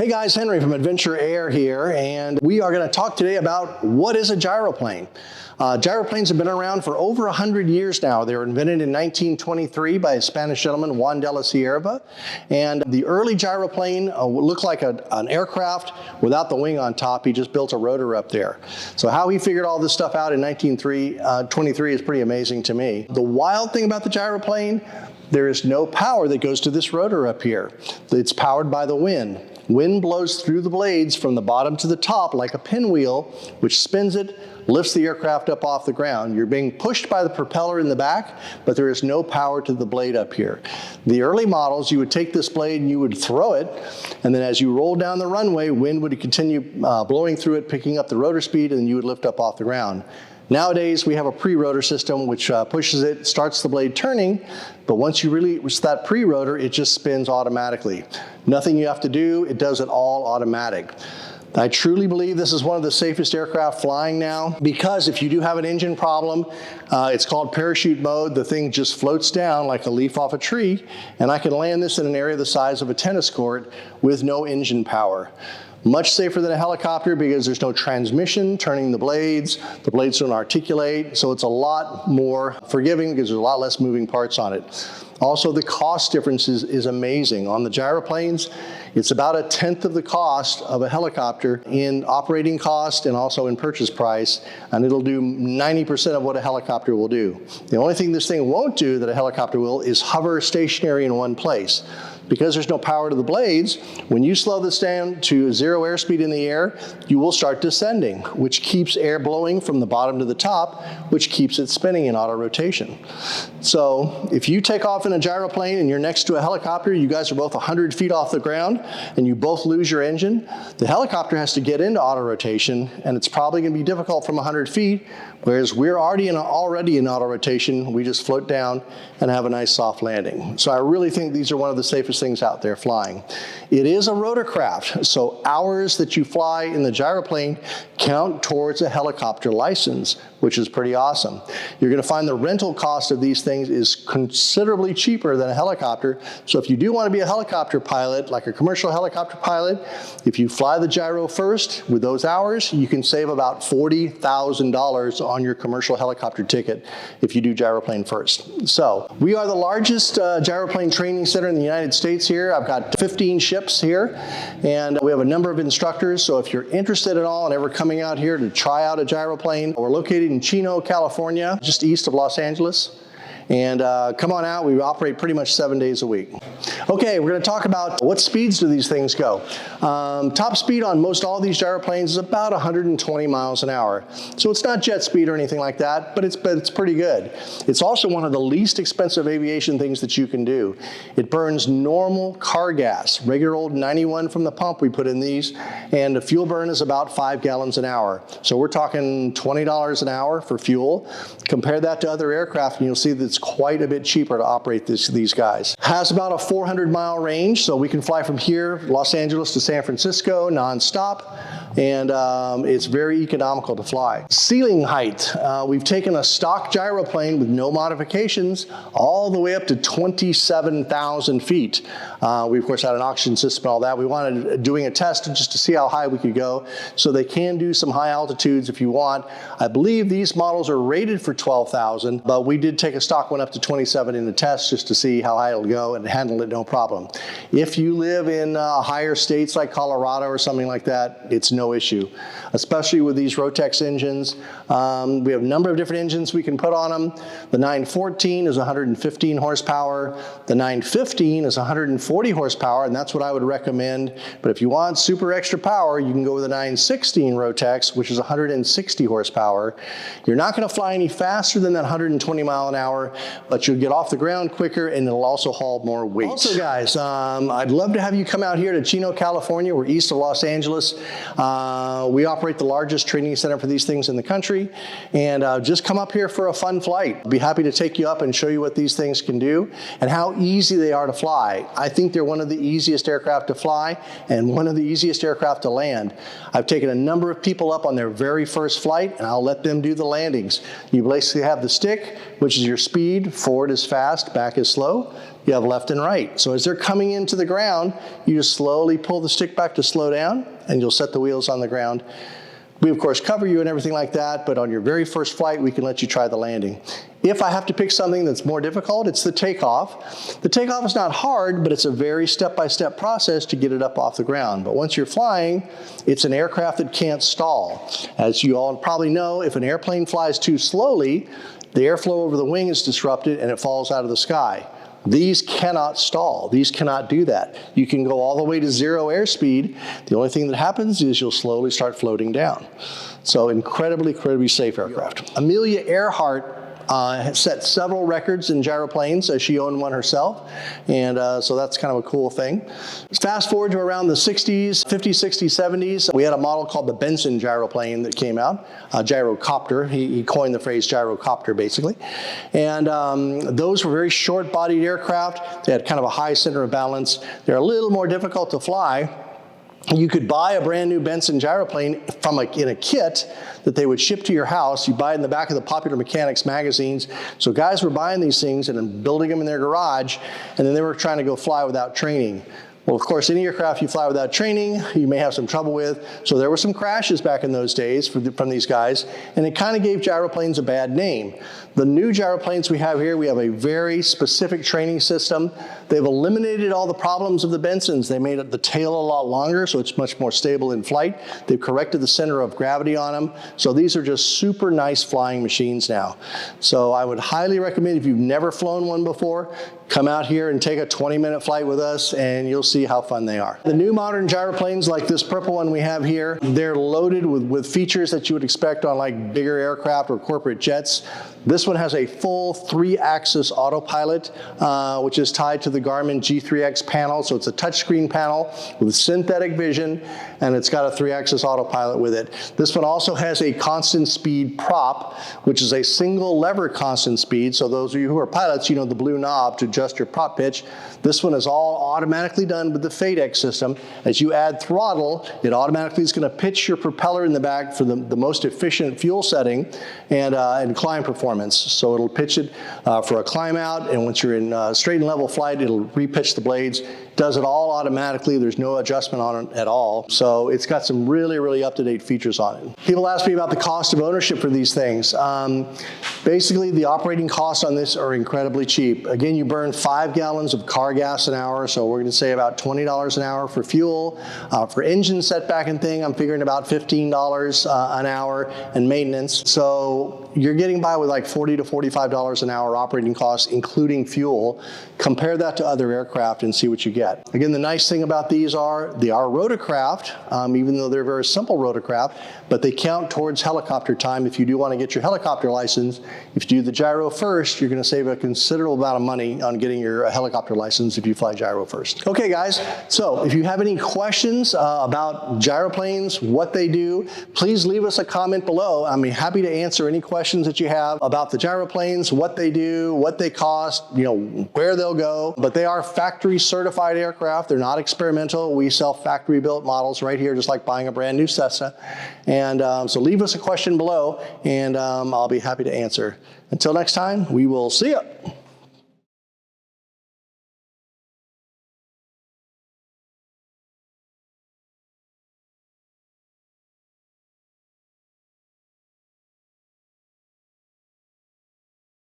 Hey guys, Henry from Adventure Air here, and we are going to talk today about what is a gyroplane. Gyroplanes have been around for over 100 years now. They were invented in 1923 by a Spanish gentleman, Juan de la Cierva, and the early gyroplane looked like an aircraft without the wing on top. He just built a rotor up there. So how he figured all this stuff out in 1923 is pretty amazing to me. The wild thing about the gyroplane, there is no power that goes to this rotor up here. It's powered by the wind. Wind blows through the blades from the bottom to the top like a pinwheel, which spins it, lifts the aircraft up off the ground. You're being pushed by the propeller in the back, but there is no power to the blade up here. The early models, you would take this blade and you would throw it, and then as you roll down the runway, wind would continue blowing through it, picking up the rotor speed, and you would lift up off the ground. Nowadays, we have a pre-rotor system which pushes it, starts the blade turning, but once you release that pre-rotor, it just spins automatically. Nothing you have to do, it does it all automatic. I truly believe this is one of the safest aircraft flying now, because if you do have an engine problem, it's called parachute mode. The thing just floats down like a leaf off a tree, and I can land this in an area the size of a tennis court with no engine power. Much safer than a helicopter because there's no transmission turning the blades don't articulate, so it's a lot more forgiving because there's a lot less moving parts on it. Also, the cost difference is amazing. On the gyroplanes, it's about 1/10 of the cost of a helicopter in operating cost and also in purchase price, and it'll do 90% of what a helicopter will do. The only thing this thing won't do that a helicopter will is hover stationary in one place. Because there's no power to the blades, when you slow this down to 0 airspeed in the air, you will start descending, which keeps air blowing from the bottom to the top, which keeps it spinning in auto rotation. So if you take off in a gyroplane and you're next to a helicopter, you guys are both 100 feet off the ground, and you both lose your engine, the helicopter has to get into auto rotation, and it's probably going to be difficult from 100 feet, whereas we're already in auto rotation. We just float down and have a nice soft landing. So I really think these are one of the safest things out there flying. It is a rotorcraft, so hours that you fly in the gyroplane count towards a helicopter license, which is pretty awesome. You're going to find the rental cost of these things is considerably cheaper than a helicopter. So if you do want to be a helicopter pilot, like a commercial helicopter pilot, if you fly the gyro first with those hours, you can save about $40,000 on your commercial helicopter ticket if you do gyroplane first. So we are the largest gyroplane training center in the United States here. I've got 15 ships here, and we have a number of instructors. So if you're interested at all in ever coming out here to try out a gyroplane, we're located in Chino, California, just east of Los Angeles. And come on out, we operate pretty much 7 days a week. Okay, we're going to talk about what speeds do these things go. Top speed on most all these gyroplanes is about 120 miles an hour. So it's not jet speed or anything like that, but it's pretty good. It's also one of the least expensive aviation things that you can do. It burns normal car gas, regular old 91 from the pump we put in these, and the fuel burn is about 5 gallons an hour. So we're talking $20 an hour for fuel. Compare that to other aircraft and you'll see that it's quite a bit cheaper to operate these guys. Has about a 400-mile range, so we can fly from here, Los Angeles to San Francisco, nonstop, and it's very economical to fly. Ceiling height, we've taken a stock gyroplane with no modifications all the way up to 27,000 feet. We, of course, had an oxygen system and all that. We wanted doing a test just to see how high we could go, so they can do some high altitudes if you want. I believe these models are rated for 12,000, but we did take a stock one up to 27 in the test just to see how high it'll go and handle it no problem. If you live in higher states like Colorado or something like that, it's no issue, especially with these Rotex engines. We have a number of different engines we can put on them. The 914 is 115 horsepower. The 915 is 140 horsepower, and that's what I would recommend. But if you want super extra power, you can go with the 916 Rotex, which is 160 horsepower. You're not going to fly any faster than that 120 mile an hour, but you'll get off the ground quicker, and it'll also haul more weight. Also, guys, I'd love to have you come out here to Chino, California. We're east of Los Angeles. We operate the largest training center for these things in the country, and just come up here for a fun flight. I'll be happy to take you up and show you what these things can do and how easy they are to fly. I think they're one of the easiest aircraft to fly and one of the easiest aircraft to land. I've taken a number of people up on their very first flight, and I'll let them do the landings. You basically have the stick, which is your speed speed, forward is fast, back is slow. You have left and right. So as they're coming into the ground, you just slowly pull the stick back to slow down, and you'll set the wheels on the ground. We, of course, cover you and everything like that, but on your very first flight, we can let you try the landing. If I have to pick something that's more difficult, it's the takeoff. The takeoff is not hard, but it's a very step-by-step process to get it up off the ground. But once you're flying, it's an aircraft that can't stall. As you all probably know, if an airplane flies too slowly, the airflow over the wing is disrupted and it falls out of the sky. These cannot stall. These cannot do that. You can go all the way to 0 airspeed. The only thing that happens is you'll slowly start floating down. So incredibly safe aircraft. Amelia Earhart has set several records in gyroplanes. She owned one herself, and so that's kind of a cool thing. Fast forward to around the 60s, 50s, 60s, 70s, we had a model called the Benson gyroplane that came out, Gyrocopter. He coined the phrase Gyrocopter, basically. And those were very short-bodied aircraft. They had kind of a high center of balance. They're a little more difficult to fly. You could buy a brand new Benson gyroplane in a kit that they would ship to your house. You buy it in the back of the Popular Mechanics magazines. So guys were buying these things and then building them in their garage, and then they were trying to go fly without training. Well, of course, any aircraft you fly without training, you may have some trouble with. So there were some crashes back in those days from these guys, and it kind of gave gyroplanes a bad name. The new gyroplanes we have here, we have a very specific training system. They've eliminated all the problems of the Bensons. They made the tail a lot longer, so it's much more stable in flight. They've corrected the center of gravity on them. So these are just super nice flying machines now. So I would highly recommend, if you've never flown one before, come out here and take a 20-minute flight with us, and you'll see how fun they are. The new modern gyroplanes, like this purple one we have here, they're loaded with features that you would expect on like bigger aircraft or corporate jets. This one has a full 3-axis autopilot, which is tied to the Garmin G3X panel. So it's a touchscreen panel with synthetic vision, and it's got a 3-axis autopilot with it. This one also has a constant speed prop, which is a single lever constant speed. So those of you who are pilots, you know the blue knob to adjust your prop pitch. This one is all automatically done with the FADEX system. As you add throttle, it automatically is going to pitch your propeller in the back for the most efficient fuel setting and climb performance. So it'll pitch it for a climb out, and once you're in straight and level flight, it'll repitch the blades. Does it all automatically. There's no adjustment on it at all. So it's got some really up-to-date features on it. People ask me about the cost of ownership for these things. Basically, the operating costs on this are incredibly cheap. Again, you burn 5 gallons of car gas an hour, so we're going to say about $20 an hour for fuel. For engine setback and thing, I'm figuring about $15 an hour and maintenance. So you're getting by with like $40 to $45 an hour operating costs, including fuel. Compare that to other aircraft and see what you get. Again, the nice thing about these are they are rotorcraft, even though they're very simple rotorcraft, but they count towards helicopter time. If you do want to get your helicopter license, if you do the gyro first, you're going to save a considerable amount of money on getting your helicopter license if you fly gyro first. Okay, guys, so if you have any questions about gyroplanes, what they do, please leave us a comment below. I'm happy to answer any questions that you have about the gyroplanes, what they do, what they cost, where they'll go. But they are factory certified aircraft. They're not experimental. We sell factory built models right here, just like buying a brand new Cessna. And so leave us a question below, and I'll be happy to answer. Until next time, we will see you.